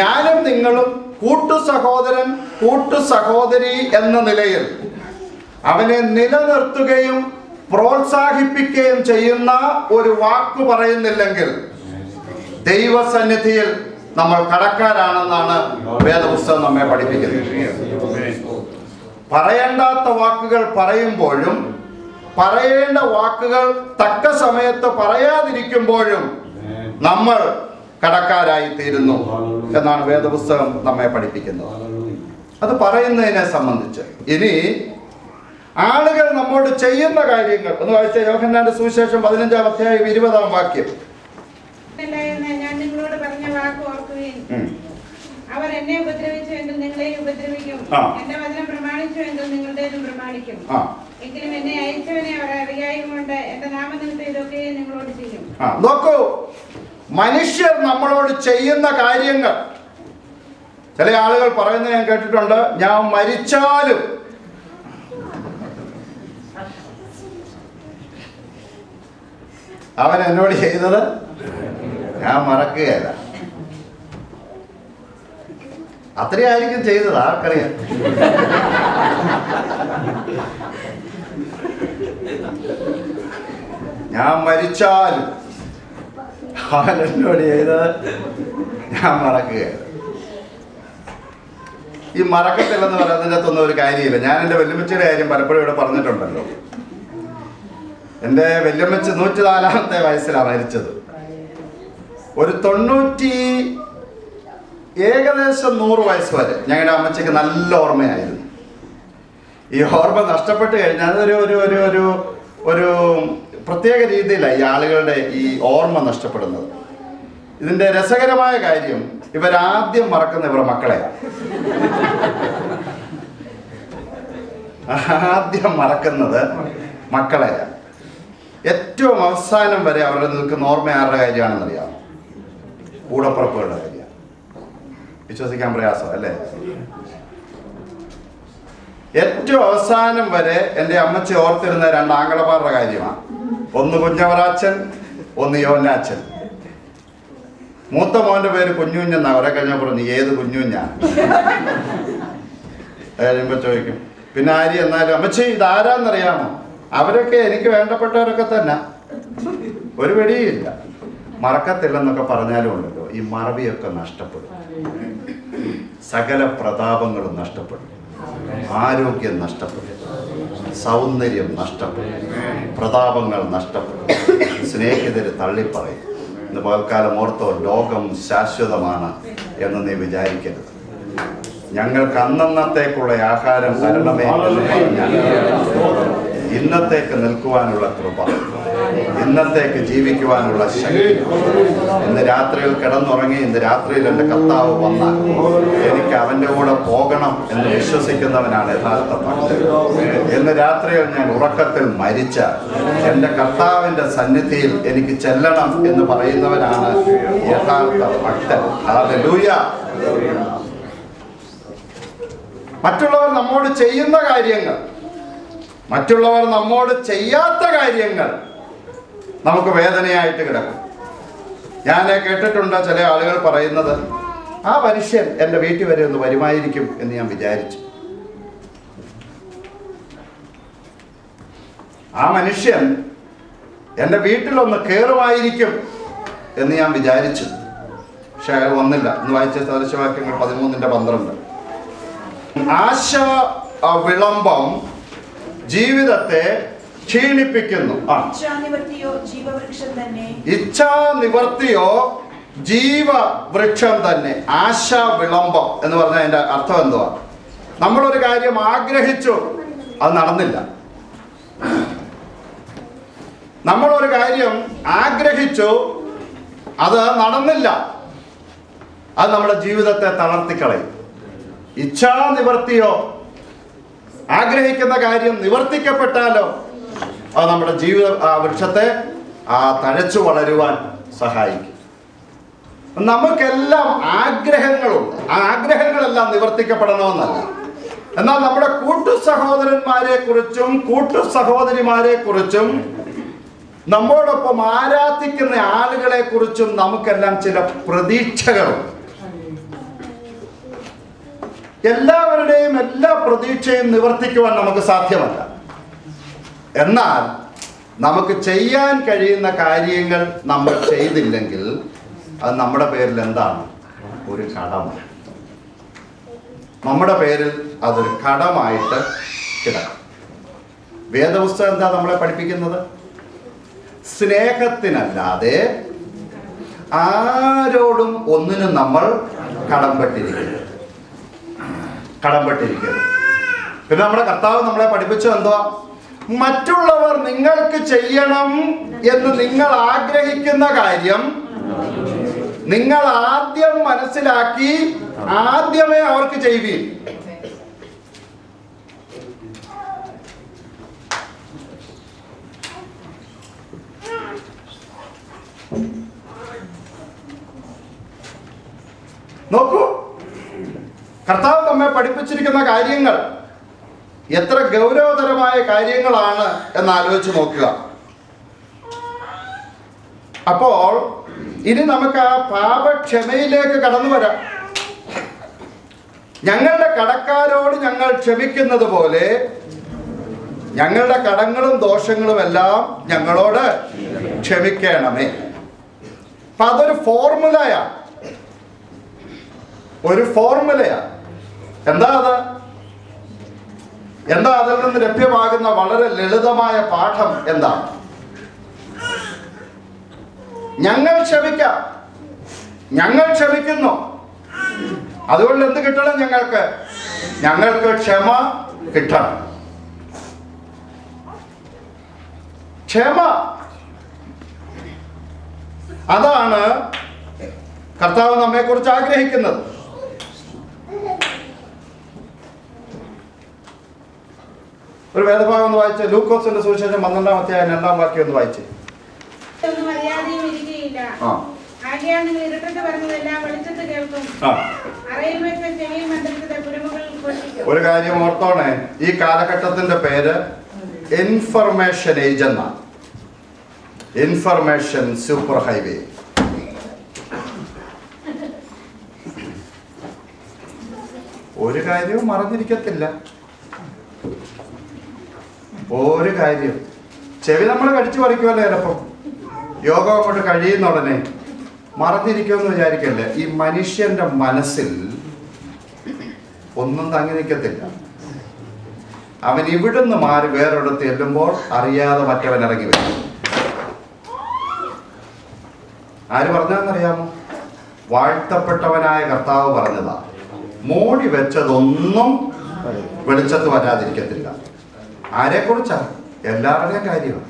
ഞാനും നിങ്ങളും കൂട്ടു സഹോദരൻ കൂട്ടു സഹോദരി എന്ന നിലയിൽ അവനെ നിലനിർത്തുകയും പ്രോത്സാഹിപ്പിക്കുകയും ചെയ്യുന്ന ഒരു വാക്ക് പറയുന്നില്ലെങ്കിൽ ദൈവസന്നിധിയിൽ നമ്മൾ കടക്കാരാണെന്നാണ് വേദപുസ്തകം നമ്മെ പഠിപ്പിക്കുന്നത്. പറയേണ്ടാത്ത വാക്കുകൾ പറയുമ്പോഴും പറയേണ്ട വാക്കുകൾ തക്ക സമയത്ത് പറയാതിരിക്കുമ്പോഴും നമ്മൾ കടക്കാരായി തീരുന്നു എന്നാണ് വേദപുസ്തകം നമ്മെ പഠിപ്പിക്കുന്നത്. അത് പറയുന്നതിനെ സംബന്ധിച്ച് ഇനി ആളുകൾ നമ്മോട് ചെയ്യുന്ന കാര്യങ്ങൾ ഒന്ന് വായിച്ച യോഹന്നാന്റെ സുവിശേഷം 15-ാം അധ്യായം 20-ാം വാക്യം. ഞാൻ നിങ്ങളോട് പറഞ്ഞ വാക്ക് ഓർക്കുകയും അവർ എന്നെ ഉപദ്രവിച്ചുവെങ്കിൽ നിങ്ങളെയും ഉപദ്രവിക്കും, എന്റെ വചനം പ്രമാണിച്ചുവെങ്കിൽ നിങ്ങളുടേതും പ്രമാണിക്കും. എങ്കിലും എന്നെ അയച്ചവനെ അവർ അറിയായതുകൊണ്ട് എന്റെ നാമനിമിത്തം ഇതൊക്കെ നിങ്ങളോട് ചെയ്യും. നോക്കൂ, മനുഷ്യർ നമ്മളോട് ചെയ്യുന്ന കാര്യങ്ങൾ. ചില ആളുകൾ പറയുന്നത് ഞാൻ കേട്ടിട്ടുണ്ട്, ഞാൻ മരിച്ചാലും അവൻ എന്നോട് ചെയ്തത് ഞാൻ മറക്കുകയല്ല. അത്രയായിരിക്കും ചെയ്തത്, ആർക്കറിയാം. ഞാൻ മരിച്ചാലും അവൻ എന്നോട് ചെയ്തത് ഞാൻ മറക്കുകയാണ്. ഈ മറക്കത്തില്ലെന്ന് പറയുന്നതിൻ്റെ അകത്തൊന്നും ഒരു കാര്യമില്ല. ഞാൻ എൻ്റെ വല്യമ്മച്ചിയുടെ കാര്യം പലപ്പോഴും ഇവിടെ പറഞ്ഞിട്ടുണ്ടല്ലോ. എൻ്റെ വല്യമ്മച്ചി 104-ാമത്തെ വയസ്സിലാണ് മരിച്ചത്. ഒരു 100 വയസ്സ് വരെ ഞങ്ങളുടെ അമ്മച്ചിക്ക് നല്ല ഓർമ്മയായിരുന്നു. ഈ ഓർമ്മ നഷ്ടപ്പെട്ട് കഴിഞ്ഞാൽ അതൊരു ഒരു ഒരു ഒരു ഒരു പ്രത്യേക രീതിയിലാണ് ഈ ആളുകളുടെ ഈ ഓർമ്മ നഷ്ടപ്പെടുന്നത്. ഇതിൻ്റെ രസകരമായ കാര്യം, ഇവരാദ്യം മറക്കുന്ന ഇവരുടെ മക്കളെയാണ്. ആദ്യം മറക്കുന്നത് മക്കളെയാണ്. ഏറ്റവും അവസാനം വരെ അവരുടെ നിൽക്കുന്ന ഓർമ്മ ആരുടെ കാര്യമാണെന്നറിയാം? കൂടപ്പുറപ്പുകളുടെ കാര്യമാണ്. വിശ്വസിക്കാൻ പ്രയാസം അല്ലേ? ഏറ്റവും അവസാനം വരെ എൻ്റെ അമ്മച്ചി ഓർത്തിരുന്ന 2 ആംഗളമാരുടെ കാര്യമാണ്. ഒന്ന് കുഞ്ഞവറാച്ചൻ, ഒന്ന് യോനാച്ചൻ. മൂത്ത മോൻ്റെ പേര് കുഞ്ഞുഞ്ഞെന്നാ. അവരെ കഴിഞ്ഞപ്പോൾ നീ ഏത് കുഞ്ഞുഞ്ഞാ കഴിയുമ്പോൾ ചോദിക്കും. പിന്നെ ആര് എന്നാലും അമ്മച്ചി ഇതാരാന്നറിയാമോ? അവരൊക്കെ എനിക്ക് വേണ്ടപ്പെട്ടവരൊക്കെ തന്നെ, ഒരു വെടിയില്ല. മറക്കത്തില്ലെന്നൊക്കെ പറഞ്ഞാലും ഉണ്ടല്ലോ, ഈ മറവിയൊക്കെ നഷ്ടപ്പെടും. സകല പ്രതാപങ്ങളും നഷ്ടപ്പെടും. ആരോഗ്യം നഷ്ടപ്പെടും, സൗന്ദര്യം നഷ്ടപ്പെടും, പ്രതാപങ്ങൾ നഷ്ടപ്പെടും, സ്നേഹിതര് തള്ളിപ്പറയും. ഇന്ന് പകൽക്കാലം ഓർത്തോ, ലോകം ശാശ്വതമാണ് എന്ന് നീ വിചാരിക്കരുത്. ഞങ്ങൾക്ക് അന്നന്നത്തേക്കുള്ള ആഹാരം തരണമേ എന്ന് പറഞ്ഞാൽ ഇന്നത്തേക്ക് നിൽക്കുവാനുള്ള കൃപ, ഇന്നത്തേക്ക് ജീവിക്കുവാനുള്ള ശക്തി. ഇന്ന് രാത്രിയിൽ കിടന്നുറങ്ങി ഇന്ന് രാത്രിയിൽ എൻ്റെ കർത്താവ് വന്നാൽ എനിക്ക് അവൻ്റെ കൂടെ പോകണം എന്ന് വിശ്വസിക്കുന്നവനാണ് യഥാർത്ഥ ഭക്തൻ. ഇന്ന് രാത്രിയിൽ ഞാൻ ഉറക്കത്തിൽ മരിച്ച എൻ്റെ കർത്താവിൻ്റെ സന്നിധിയിൽ എനിക്ക് ചെല്ലണം എന്ന് പറയുന്നവനാണ് യഥാർത്ഥ ഭക്തൻ. ഹല്ലേലൂയ. മറ്റുള്ളവർ നമ്മോട് ചെയ്യുന്ന കാര്യങ്ങൾ, മറ്റുള്ളവർ നമ്മോട് ചെയ്യാത്ത കാര്യങ്ങൾ നമുക്ക് വേദനയായിട്ട് കിടക്കും. ഞാൻ കേട്ടിട്ടുണ്ട് ചില ആളുകൾ പറയുന്നത്, ആ മനുഷ്യൻ എൻ്റെ വീട്ടിൽ വരെ ഒന്ന് വരുമായിരിക്കും എന്ന് ഞാൻ വിചാരിച്ചു. ആ മനുഷ്യൻ എൻ്റെ വീട്ടിലൊന്ന് കയറുമായിരിക്കും എന്ന് ഞാൻ വിചാരിച്ചു. പക്ഷെ അയാൾ വന്നില്ല. ഇന്ന് വായിച്ച സദൃശവാക്യങ്ങൾ 13:12. ആശ വിളംബം ജീവിതത്തെ ക്ഷീണിപ്പിക്കുന്നു. ഇച്ഛാനിവർത്തിയോ ജീവവൃക്ഷം തന്നെ. ആശ വിളംബം എന്ന് പറഞ്ഞാൽ അതിൻ്റെ അർത്ഥം എന്തുവാ? നമ്മളൊരു കാര്യം ആഗ്രഹിച്ചു, അത് നടന്നില്ല. നമ്മളൊരു കാര്യം ആഗ്രഹിച്ചു, അത് നടന്നില്ല, അത് നമ്മുടെ ജീവിതത്തെ തളർത്തിക്കളയും. ഇച്ഛാനിവർത്തിയോ, ആഗ്രഹിക്കുന്ന കാര്യം നിവർത്തിക്കപ്പെട്ടാലോ അത് നമ്മുടെ ജീവിത വൃക്ഷത്തെ തഴച്ചു വളരുവാൻ സഹായിക്കും. നമുക്കെല്ലാം ആഗ്രഹങ്ങളുണ്ട്. ആ ആഗ്രഹങ്ങളെല്ലാം നിവർത്തിക്കപ്പെടണമെന്നല്ല. എന്നാൽ നമ്മുടെ കൂട്ടു സഹോദരന്മാരെ കുറിച്ചും കൂട്ടു സഹോദരിമാരെ കുറിച്ചും നമ്മോടൊപ്പം ആരാധിക്കുന്ന ആളുകളെ കുറിച്ചും നമുക്കെല്ലാം ചില പ്രതീക്ഷകളുണ്ട്. എല്ലാവരുടെയും എല്ലാ പ്രതീക്ഷയും നിവർത്തിക്കുവാൻ നമുക്ക് സാധ്യമല്ല. എന്നാൽ നമുക്ക് ചെയ്യാൻ കഴിയുന്ന കാര്യങ്ങൾ നമ്മൾ ചെയ്തില്ലെങ്കിൽ അത് നമ്മുടെ പേരിൽ എന്താണ്? ഒരു കടമാണ്. നമ്മുടെ പേരിൽ അതൊരു കടമായിട്ട് കിടക്കും. വേദപുസ്തകം എന്താ നമ്മളെ പഠിപ്പിക്കുന്നത്? സ്നേഹത്തിനല്ലാതെ ആരോടും ഒന്നിനും നമ്മൾ കടംപെട്ടിരിക്കരുത്. പിന്നെ നമ്മുടെ കർത്താവ് നമ്മളെ പഠിപ്പിച്ചു എന്തുവാ? മറ്റുള്ളവർ നിങ്ങൾക്ക് ചെയ്യണം എന്ന് നിങ്ങൾ ആഗ്രഹിക്കുന്ന കാര്യം നിങ്ങൾ ആദ്യം മനസ്സിലാക്കി ആദ്യമേ അവർക്ക് ചെയ്യുവീൻ. നോക്കൂ, കർത്താവ് നമ്മെ പഠിപ്പിച്ചിരിക്കുന്ന കാര്യങ്ങൾ എത്ര ഗൗരവതരമായ കാര്യങ്ങളാണ് എന്ന് ആലോചിച്ച് നോക്കുക. അപ്പോൾ ഇനി നമുക്ക് ആ പാപക്ഷമയിലേക്ക് കടന്നു വരാം. ഞങ്ങളുടെ കടക്കാരോട് ഞങ്ങൾ ക്ഷമിക്കുന്നത് പോലെ ഞങ്ങളുടെ കടങ്ങളും ദോഷങ്ങളും എല്ലാം ഞങ്ങളോട് ക്ഷമിക്കണമേ. അപ്പൊ അതൊരു ഫോർമുലയാണ്, ഒരു ഫോർമുലയാണ്. എന്താ അത്? എന്താ അതിൽ നിന്ന് ലഭ്യമാകുന്ന വളരെ ലളിതമായ പാഠം എന്താണ്? ഞങ്ങൾ ക്ഷമിക്കാം, ഞങ്ങൾ ക്ഷമിക്കുന്നു. അതുകൊണ്ട് എന്ത് കിട്ടണം? ഞങ്ങൾക്ക് ക്ഷമ കിട്ടണം. ക്ഷമ, അതാണ് കർത്താവ് നമ്മെക്കുറിച്ച് ആഗ്രഹിക്കുന്നത്. ഒരു വേദഭാഗം ഒന്ന് വായിച്ച്, ലൂക്കോസിന്റെ സുവിശേഷം 12-ാം അധ്യായം 2-ാം വാക്യം ഒന്ന് വായിച്ച്. ഒരു കാര്യം ഓർത്തോണേ, ഈ കാലഘട്ടത്തിന്റെ പേര് ഇൻഫർമേഷൻ ഏജ് എന്നാണ്. Information super highway. ഒരു കാര്യവും മറന്നിരിക്കത്തില്ല, ഒരു കാര്യം. ചെവി നമ്മൾ കടിച്ചു പറിക്കുമല്ലോ ചിലപ്പം, യോഗം കൊണ്ട് കഴിയുന്ന ഉടനെ മറന്നിരിക്കുമെന്ന് വിചാരിക്കല്ലേ. ഈ മനുഷ്യന്റെ മനസ്സിൽ ഒന്നും തങ്ങി നിൽക്കത്തില്ല. അവൻ ഇവിടുന്ന് മാറി വേറൊരിടത്ത് ചെല്ലുമ്പോൾ അറിയാതെ മറ്റവൻ ഇറങ്ങി വരും. ആര് പറഞ്ഞതെന്നറിയാമോ? വാഴ്ത്തപ്പെട്ടവനായ കർത്താവ് പറഞ്ഞതാ, മൂടി വെച്ചതൊന്നും വെളിച്ചത്ത് വരാതിരിക്കത്തില്ല. ആരെക്കുറിച്ചാ? എല്ലാവരുടെയും കാര്യമാണ്.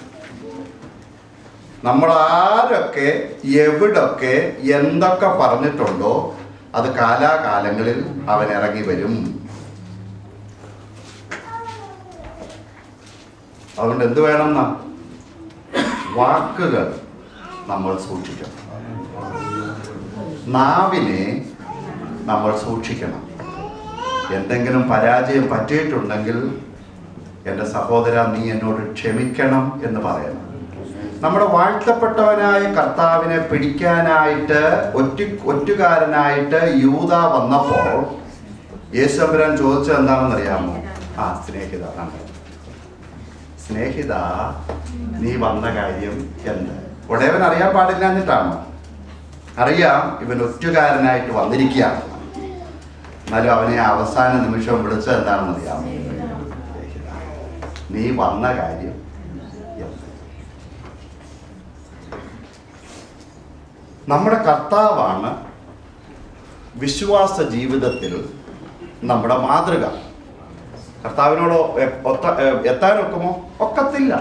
നമ്മൾ ആരൊക്കെ എവിടൊക്കെ എന്തൊക്കെ പറഞ്ഞിട്ടുണ്ടോ അത് കാലാകാലങ്ങളിൽ അവൻ ഇറങ്ങി വരും. അതുകൊണ്ട് എന്ത് വേണമെന്നാ? വാക്കുകൾ നമ്മൾ സൂക്ഷിക്കണം, നാവിനെ നമ്മൾ സൂക്ഷിക്കണം. എന്തെങ്കിലും പരാജയം പറ്റിയിട്ടുണ്ടെങ്കിൽ എൻ്റെ സഹോദര, നീ എന്നോട് ക്ഷമിക്കണം എന്ന് പറയണം. നമ്മുടെ വാഴ്ത്തപ്പെട്ടവനായ കർത്താവിനെ പിടിക്കാനായിട്ട് ഒറ്റുകാരനായിട്ട് യൂദ വന്നപ്പോൾ യേശുവരാൻ ചോദിച്ചത് എന്താണെന്നറിയാമോ? സ്നേഹിത, നീ വന്ന കാര്യം എന്ത്? ഉടയവൻ അറിയാൻ പാടില്ല എന്നിട്ടാണോ? അറിയാം, ഇവൻ ഒറ്റുകാരനായിട്ട് വന്നിരിക്കുകയാണ്. എന്നാലും അവനെ അവസാന നിമിഷം വിളിച്ചത് എന്താണെന്നറിയാമോ? നീ വന്ന കാര്യം എന്ത്? നമ്മുടെ കർത്താവാണ് വിശ്വാസ ജീവിതത്തിൽ നമ്മുടെ മാതൃക. കർത്താവിനോട് എത്താനൊക്കുമോ? ഒക്കത്തില്ല.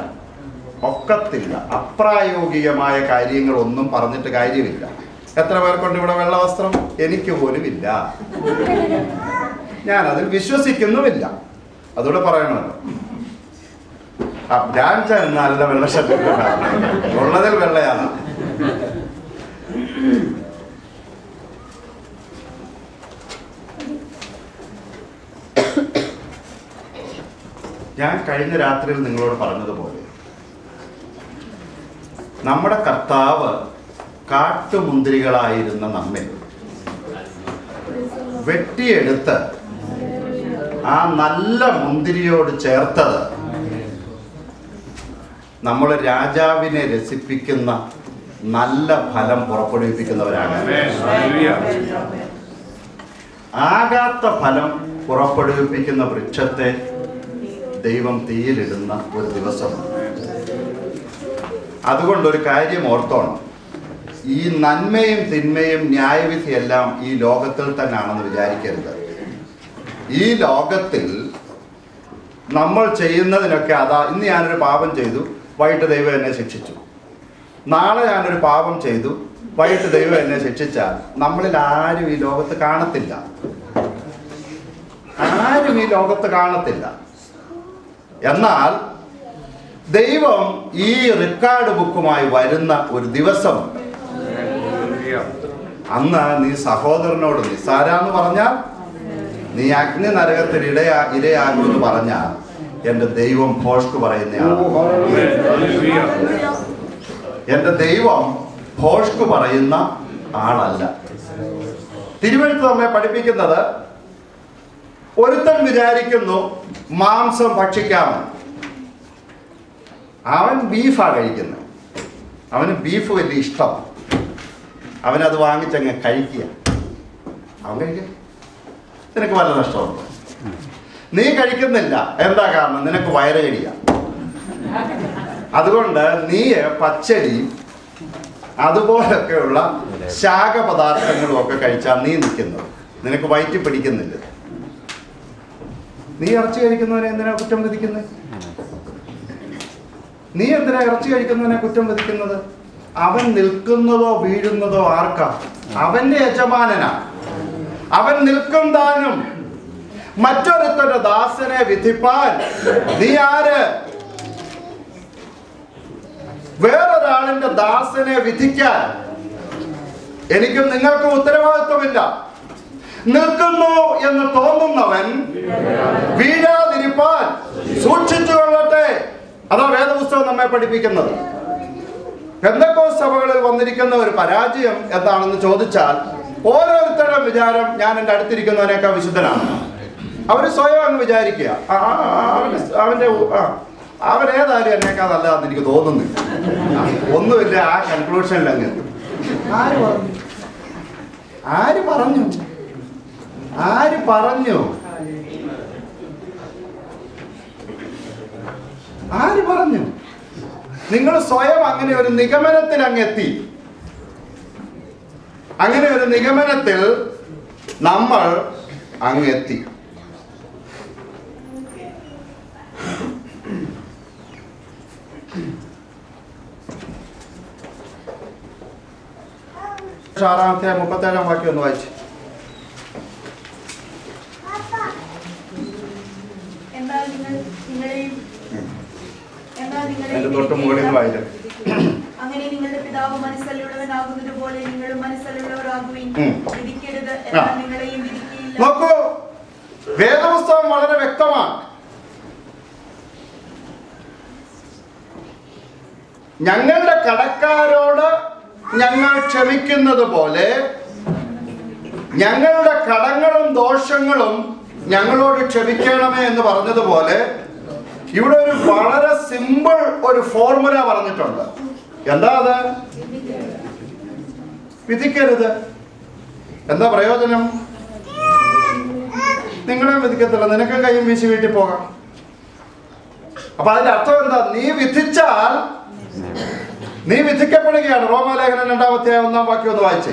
അപ്രായോഗികമായ കാര്യങ്ങളൊന്നും പറഞ്ഞിട്ട് കാര്യമില്ല. എത്ര പേർക്കൊണ്ട് ഇവിടെ വെള്ള വസ്ത്രം? എനിക്ക് പോലും ഇല്ല. ഞാൻ അതിൽ വിശ്വസിക്കുന്നുമില്ല. അതുകൂടെ പറയണമല്ലോ. ഡാൻസ് നല്ല വെള്ള ഷർട്ട് ഉള്ളതിൽ വെള്ളയാണ്. ഞാൻ കഴിഞ്ഞ രാത്രിയിൽ നിങ്ങളോട് പറഞ്ഞതുപോലെ നമ്മുടെ കർത്താവ് കാട്ടുമുന്തിരികളായിരുന്ന നമ്മെ വെട്ടിയെടുത്ത് ആ നല്ല മുന്തിരിയോട് ചേർത്തത് നമ്മൾ രാജാവിനെ രസിപ്പിക്കുന്ന നല്ല ഫലം പുറപ്പെടുവിപ്പിക്കുന്നവരാണ്. ആകാത്ത ഫലം പുറപ്പെടുവിപ്പിക്കുന്ന വൃക്ഷത്തെ ദൈവം തീയിലിടുന്ന ഒരു ദിവസം. അതുകൊണ്ടൊരു കാര്യം ഓർത്തോണം, ഈ നന്മയും തിന്മയും ന്യായവിധിയെല്ലാം ഈ ലോകത്തിൽ തന്നെയാണെന്ന് വിചാരിക്കരുത്. ഈ ലോകത്തിൽ നമ്മൾ ചെയ്യുന്നതിനൊക്കെ ഇന്ന് ഞാനൊരു പാപം ചെയ്തു, വൈകിട്ട് ദൈവം എന്നെ ശിക്ഷിച്ചു. നാളെ ഞാനൊരു പാപം ചെയ്തു, വൈകിട്ട് ദൈവം എന്നെ ശിക്ഷിച്ചാൽ നമ്മളിൽ ആരും ഈ ലോകത്ത് കാണത്തില്ല. എന്നാൽ ദൈവം ഈ റെക്കോർഡ് ബുക്കുമായി വരുന്ന ഒരു ദിവസമുണ്ട്. അന്ന് നീ സഹോദരനോട് നിസ്സാരാന്ന് പറഞ്ഞാൽ, നീ അഗ്നി നരകത്തിൽ ഇരയാകുമെന്ന് പറഞ്ഞാൽ എൻ്റെ ദൈവം ഭോഷ്ക് പറയുന്നയാളാണ്. എൻ്റെ ദൈവം ഭോഷ്ക് പറയുന്ന ആളല്ല. തിരുവെഴുത്ത് നമ്മെ പഠിപ്പിക്കുന്നത്, ഒരുത്തൻ വിചാരിക്കുന്നു മാംസം ഭക്ഷിക്കാമെന്ന്. അവൻ ബീഫാ കഴിക്കുന്നത്. അവന് ബീഫ് വലിയ ഇഷ്ടമാണ്. അവനത് വാങ്ങിച്ചങ്ങ് കഴിക്കുക. അവൻ കഴിക്കുക. നിനക്ക് വല്ല നഷ്ടമുണ്ടോ? നീ കഴിക്കുന്നില്ല. എന്താ കാരണം? നിനക്ക് വയറുകടിയ. അതുകൊണ്ട് നീ പച്ചടി അതുപോലൊക്കെയുള്ള ശാഖപദാർത്ഥങ്ങളും ഒക്കെ കഴിച്ചാൽ നീ നിൽക്കുന്നത്. നിനക്ക് വയറ്റി പിടിക്കുന്നില്ല. നീ ഇറച്ചി കഴിക്കുന്നവനെ എന്തിനാ കുറ്റം വിധിക്കുന്നത്? നീ എന്തിനാ ഇറച്ചി കഴിക്കുന്നവനെ കുറ്റം വിധിക്കുന്നത്? അവൻ നിൽക്കുന്നതോ വീഴുന്നതോ ആർക്കാ? അവന്റെ യജമാനനാ. അവൻ നിൽക്കും താനും. മറ്റൊരുത്തന്റെ ദാസനെ വിധിപ്പാൻ നീ ആര്? വേറൊരാളിന്റെ ദാസനെ വിധിക്കാൻ എനിക്കും നിങ്ങൾക്കും ഉത്തരവാദിത്വമില്ല. നിൽക്കുന്നു എന്ന് തോന്നുന്നവൻ വീഴാതിരിപ്പാൻ സൂക്ഷിച്ചു കൊള്ളട്ടെ. അതാ വേദപുസ്തകം നമ്മെ പഠിപ്പിക്കുന്നത്. പെന്തക്കോസ്ത് സഭകളിൽ വന്നിരിക്കുന്ന ഒരു പരാജയം എന്താണെന്ന് ചോദിച്ചാൽ, ഓരോരുത്തരുടെ വിചാരം ഞാൻ എൻ്റെ അടുത്തിരിക്കുന്നവനേക്കാൾ വിശുദ്ധനാണ്. അവർ സ്വയം അങ്ങ് വിചാരിക്കുക അവനേതായാലും എന്നേക്കാൾ നല്ലതാണെന്ന് എനിക്ക് തോന്നുന്നില്ല. ഒന്നുമില്ല, ആ കൺക്ലൂഷനിൽ അങ്ങ് എത്തും. ആര് പറഞ്ഞു? ആര് പറഞ്ഞു? ആര് പറഞ്ഞു? ആര് പറഞ്ഞു? നിങ്ങൾ സ്വയം അങ്ങനെ ഒരു നിഗമനത്തിൽ അങ്ങെത്തി. അങ്ങനെ ഒരു നിഗമനത്തിൽ നമ്മൾ അങ്ങെത്തി. ആറാമത്തെ 37-ാം വാക്യം ഒന്ന് വായിച്ചു. അങ്ങനെ നിങ്ങളുടെ പിതാവ് മനസ്സല്ലുള്ളവനാകുന്നത് പോലെ നിങ്ങളും മനസ്സല്ലുള്ളവരാകുവിൻ. വിധിക്കരുത്, നിങ്ങളെയും വിധിക്കില്ല. നോക്കൂ, വേദപുസ്തകം വളരെ വ്യക്തമാണ്. ഞങ്ങളുടെ കടക്കാരോട് ഞങ്ങൾ ക്ഷമിക്കുന്നത് പോലെ ഞങ്ങളുടെ കടങ്ങളും ദോഷങ്ങളും ഞങ്ങളോട് ക്ഷമിക്കണമേ എന്ന് പറഞ്ഞതുപോലെ ഇവിടെ ഒരു വളരെ സിമ്പിൾ ഒരു ഫോർമുല പറഞ്ഞിട്ടുണ്ട്. എന്താ അത്? വിധിക്കരുത്. എന്താ പ്രയോജനം? നിങ്ങളെ വിധിക്കത്തില്ല, നിനക്ക് കൈയും വീശി വീട്ടിൽ പോകാം. അപ്പൊ അതിന്റെ അർത്ഥം എന്താ? നീ വിധിച്ചാൽ നീ വിധിക്കപ്പെടുകയാണ്. റോമാലേഖനം 2-ാം വാക്യം ഒന്ന് വായിച്ചേ.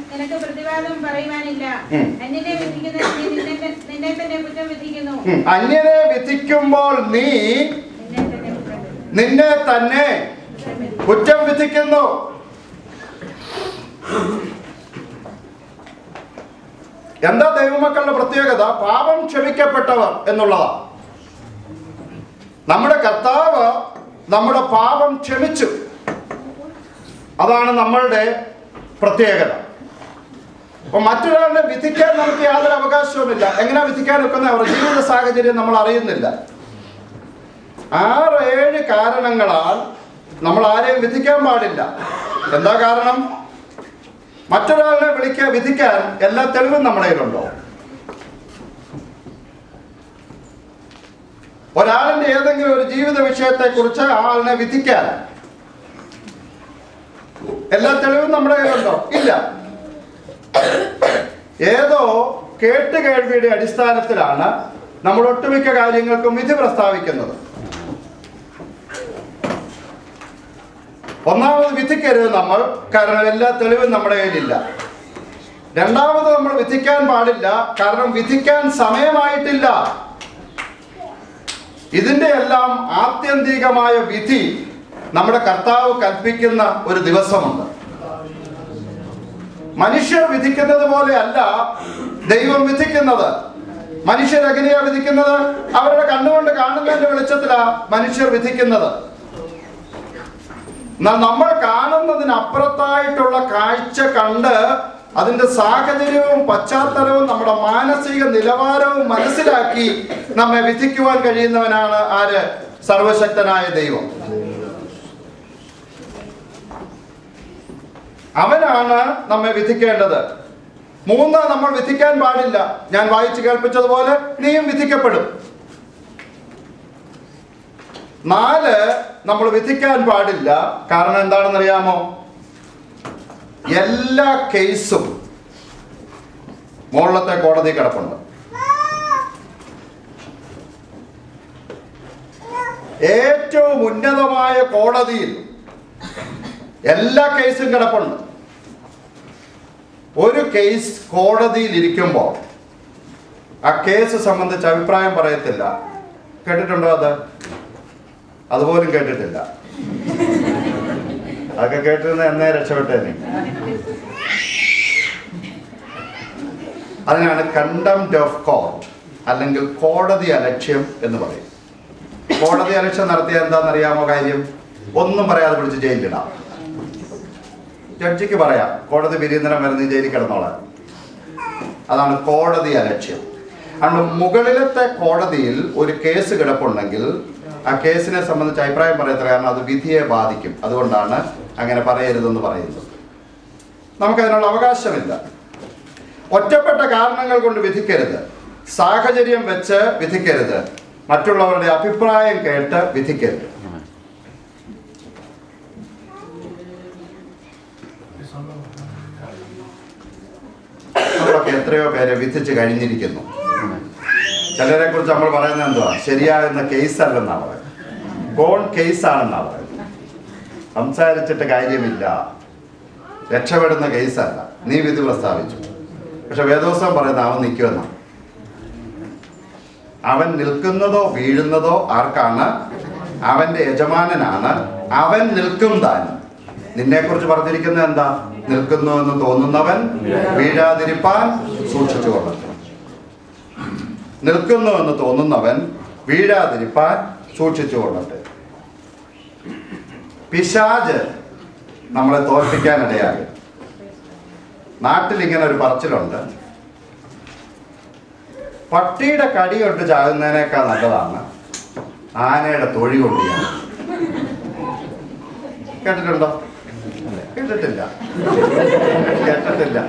നിനക്ക് പ്രതിവാദം പറയുവാനില്ല. അന്യനെ നിന്നെ തന്നെ കുറ്റം വിധിക്കുന്നു. അന്യനെ വിധിക്കുമ്പോൾ നീ നിന്നെ തന്നെ കുറ്റം വിധിക്കുന്നു. എന്താ ദൈവമക്കളുടെ പ്രത്യേകത? പാപം ക്ഷമിക്കപ്പെട്ടവർ എന്നുള്ളതാണ്. നമ്മുടെ കർത്താവ് നമ്മുടെ പാപം ക്ഷമിച്ചു. അതാണ് നമ്മളുടെ പ്രത്യേകത. അപ്പൊ മറ്റൊരാളിനെ വിധിക്കാൻ നമുക്ക് യാതൊരു അവകാശവുമില്ല. എങ്ങനെ വിധിക്കാനൊക്കെ അവരുടെ ജീവിത സാഹചര്യം നമ്മൾ അറിയുന്നില്ല. 6-7 കാരണങ്ങളാൽ നമ്മൾ ആരെയും വിധിക്കാൻ പാടില്ല. എന്താ കാരണം? മറ്റൊരാളിനെ വിധിക്കാൻ എല്ലാ തെളിവും നമ്മുടെ കയ്യിലുണ്ടോ? ഒരാളിന്റെ ഏതെങ്കിലും ഒരു ജീവിത വിഷയത്തെ കുറിച്ച് ആളിനെ വിധിക്കാൻ എല്ലാ തെളിവും നമ്മുടെ കയ്യിലുണ്ടോ? ഇല്ല. ഏതോ കേട്ടുകേൾവിയുടെ അടിസ്ഥാനത്തിലാണ് നമ്മൾ ഒട്ടുമിക്ക കാര്യങ്ങൾക്കും വിധി പ്രസ്താവിക്കുന്നത്. ഒന്നാമത് വിധിക്കരുത് നമ്മൾ, കാരണം എല്ലാ തെളിവും നമ്മുടെ കയ്യിലില്ല. രണ്ടാമത് നമ്മൾ വിധിക്കാൻ പാടില്ല, കാരണം വിധിക്കാൻ സമയമായിട്ടില്ല. ഇതിന്റെ എല്ലാം ആത്യന്തികമായ വിധി നമ്മുടെ കർത്താവ് കൽപ്പിക്കുന്ന ഒരു ദിവസമുണ്ട്. മനുഷ്യർ വിധിക്കുന്നത് പോലെ അല്ല ദൈവം വിധിക്കുന്നത്. മനുഷ്യരെങ്ങനെയാ വിധിക്കുന്നത്? അവരുടെ കണ്ണുകൊണ്ട് കാണുന്നതിന്റെ വെളിച്ചത്തിലാ മനുഷ്യർ വിധിക്കുന്നത്. നമ്മൾ കാണുന്നതിനപ്പുറത്തായിട്ടുള്ള കാഴ്ച കണ്ട് അതിന്റെ സാഹചര്യവും പശ്ചാത്തലവും നമ്മുടെ മാനസിക നിലവാരവും മനസ്സിലാക്കി നമ്മെ വിധിക്കുവാൻ കഴിയുന്നവനാണ് ആര്? സർവശക്തനായ ദൈവം. അവനാണ് നമ്മെ വിധിക്കേണ്ടത്. 3, നമ്മൾ വിധിക്കാൻ പാടില്ല. ഞാൻ വായിച്ചു കേൾപ്പിച്ചതുപോലെ നീയും വിധിക്കപ്പെടും. 4, നമ്മൾ വിധിക്കാൻ പാടില്ല. കാരണം എന്താണെന്നറിയാമോ? എല്ലാ കേസും മുകളിലത്തെ കോടതി കിടപ്പുണ്ട്. ഏറ്റവും ഉന്നതമായ കോടതിയിൽ എല്ലാ കേസും കിടപ്പുണ്ട്. ഒരു കേസ് കോടതിയിൽ ഇരിക്കുമ്പോൾ ആ കേസ് സംബന്ധിച്ച് അഭിപ്രായം പറയത്തില്ല. കേട്ടിട്ടുണ്ടോ? അതുപോലും കേട്ടിട്ടില്ല. അതൊക്കെ കേട്ടിരുന്ന എന്നേ രക്ഷപ്പെട്ടേനെ. അതിനാണ് കണ്ടംപ്റ്റ് ഓഫ് കോർട്ട് അല്ലെങ്കിൽ കോടതി അലക്ഷ്യം എന്ന് പറയും. കോടതി അലക്ഷ്യം നടത്തിയ എന്താണെന്നറിയാമോ കാര്യം? ഒന്നും പറയാതെ പിടിച്ച് ജയിലിലിടാം. ജഡ്ജിക്ക് പറയാം കോടതി പിരിയുന്നതിനും വരുന്ന ജയിലിൽ കിടന്നോളാം. അതാണ് കോടതി അലക്ഷ്യം. അതുകൊണ്ട് മുകളിലത്തെ കോടതിയിൽ ഒരു കേസ് കിടപ്പുണ്ടെങ്കിൽ ആ കേസിനെ സംബന്ധിച്ച് അഭിപ്രായം പറയത്തില്ല. കാരണം അത് വിധിയെ ബാധിക്കും. അതുകൊണ്ടാണ് അങ്ങനെ പറയരുതെന്ന് പറയുന്നത്. നമുക്കതിനുള്ള അവകാശമില്ല. ഒറ്റപ്പെട്ട കാരണങ്ങൾ കൊണ്ട് വിധിക്കരുത്. സാഹചര്യം വെച്ച് വിധിക്കരുത്. മറ്റുള്ളവരുടെ അഭിപ്രായം കേട്ട് വിധിക്കരുത്. നമ്മളൊക്കെ എത്രയോ പേരെ വിധിച്ച് കഴിഞ്ഞിരിക്കുന്നു. ചിലരെ കുറിച്ച് നമ്മൾ പറയുന്നത് എന്തുവാ? ശരിയാകുന്ന കേസ് അല്ലെന്നാ പറയുന്നത്. ഗോൺ കേസാണെന്നാ പറയുന്നത്. സംസാരിച്ചിട്ട് കാര്യമില്ല, രക്ഷപ്പെടുന്ന കേസല്ല. നീ വിധി പ്രസ്താവിച്ചു. പക്ഷെ വേദോത്സവം പറയുന്ന അവൻ നിൽക്കുമെന്നാണ്. അവൻ നിൽക്കുന്നതോ വീഴുന്നതോ ആർക്കാണ്? അവന്റെ യജമാനനാണ്. അവൻ നിൽക്കും താൻ. നിന്നെ കുറിച്ച് പറഞ്ഞിരിക്കുന്നത് എന്താ? നിൽക്കുന്നു എന്ന് തോന്നുന്നവൻ വീഴാതിരിപ്പാൻ സൂക്ഷിച്ചു കൊള്ളട്ടെ. നിൽക്കുന്നു എന്ന് തോന്നുന്നവൻ വീഴാതിരിപ്പാൻ സൂക്ഷിച്ചു കൊള്ളട്ടെ. പിശാച് നമ്മളെ തോൽപ്പിക്കാനിടയാകും. നാട്ടിൽ ഇങ്ങനെ ഒരു പറച്ചിലുണ്ട്, പട്ടിയുടെ കടി കൊണ്ട് ചാകുന്നതിനേക്കാൾ നല്ലതാണ് ആനയുടെ തൊഴി കൊണ്ടിയാണ്. കേട്ടിട്ടുണ്ടോ? കേട്ടിട്ടില്ല. കേട്ടിട്ടില്ല.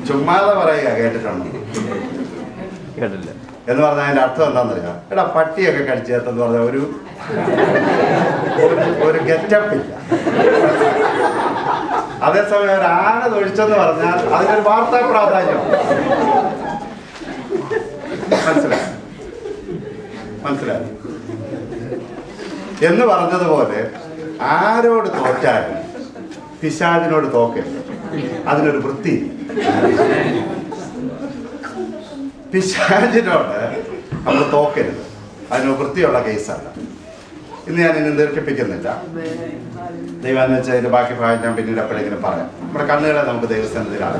ചുമ്മാതെ പറയുക കേട്ടിട്ടുണ്ടോ? കേട്ടില്ല എന്ന് പറഞ്ഞാൽ അതിന്റെ അർത്ഥം എന്താണെന്നറിയാം? എടാ പട്ടിയൊക്കെ കടിച്ചേർത്തെന്ന് പറഞ്ഞാൽ ഒരു ഗെറ്റപ്പില്ല. അതേസമയം ഒരു ആന തൊഴിച്ചെന്ന് പറഞ്ഞാൽ അതിനൊരു വാർത്താ പ്രാധാന്യം. മനസ്സിലായി എന്ന് പറഞ്ഞതുപോലെ ആരോട് തോറ്റാലും പിശാചിനോട് തോക്കരുത്. അതിനൊരു വൃത്തി. പിശാചിനോട് നമ്മൾ തോക്കരുത്. അതിന് വൃത്തിയുള്ള കേസല്ല. ഇന്ന് ഞാൻ ഇനി ദീർഘിപ്പിക്കുന്നില്ല. ദൈവം എന്ന് വെച്ചാൽ ഇതിന്റെ ബാക്കി ഭാഗം ഞാൻ പിന്നീട് എപ്പോഴെങ്കിലും പറയാം. നമ്മുടെ കണ്ണുകളെ നമുക്ക് ദൈവസ്ഥാനത്തിലാണ്.